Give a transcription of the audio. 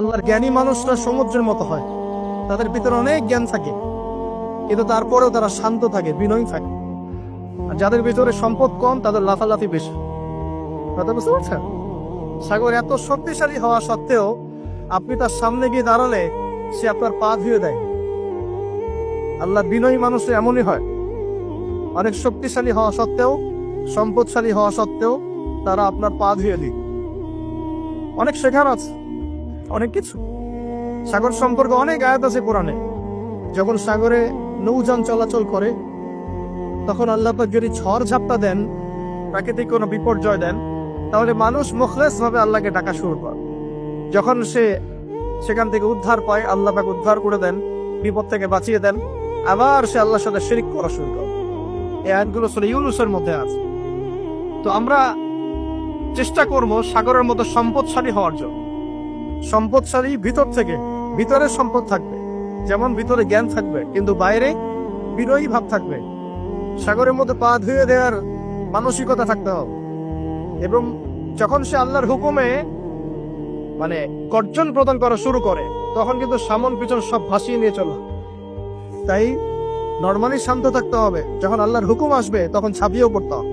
আল্লাহর জ্ঞানী মানুষরা সমুদ্রের মতো হয়, তাদের ভিতরে অনেক জ্ঞান থাকে, কিন্তু তারপরেও তারা শান্ত থাকে, বিনয়ী থাকে। আর যাদের ভিতরে সম্পদ কম, তাদের লাফালাফি বেশি। কথা বুঝতে পারছেন? সাগর এত শক্তিশালী হওয়া সত্ত্বেও আপনি তার সামনে গিয়ে দাঁড়ালে সে আপনার পা ধুয়ে দেয়। আল্লাহ বিনয়ী মানুষ এমনই হয়, অনেক শক্তিশালী হওয়া সত্ত্বেও, সম্পদশালী হওয়া সত্ত্বেও তারা আপনার পা ধুয়ে দিই। অনেক শেখার আছে, অনেক কিছু। সাগর সম্পর্কে অনেক আয়াত আছে কোরআনে। যখন সাগরে নৌযান চলাচল করে, তখন আল্লাহ পাক যদি ঝড় ঝাপটা দেন, প্রাকৃতিক কোনো বিপর্যয় দেন, তাহলে মানুষ মুখলেস ভাবে আল্লাহকে ডাকা শুরু করে। যখন সে সেখান থেকে উদ্ধার পায়, আল্লাহ পাক উদ্ধার করে দেন, বিপদ থেকে বাঁচিয়ে দেন, আবার সে আল্লাহর সাথে শিরক করা শুরু করে। এই আয়াতগুলো সূরা ইউনূসের মধ্যে আছে। তো আমরা চেষ্টা করব সাগরের মতো সম্পদশালী হওয়ার জন্য। সম্পদশালী ভিতর থেকে, ভিতরে সম্পদ থাকবে, যেমন ভিতরে জ্ঞান থাকবে, কিন্তু বাইরে বিনয়ী ভাব থাকবে। সাগরের মধ্যে পা ধুয়ে দেওয়ার মানসিকতা থাকতে হবে। এবং যখন সে আল্লাহর হুকুমে গর্জন প্রদান করা শুরু করে, তখন কিন্তু সামন পিছন সব ভাসিয়ে নিয়ে চলে। তাই নরমালি শান্ত থাকতে হবে, যখন আল্লাহর হুকুম আসবে তখন ছাপিয়েও পড়তে হবে।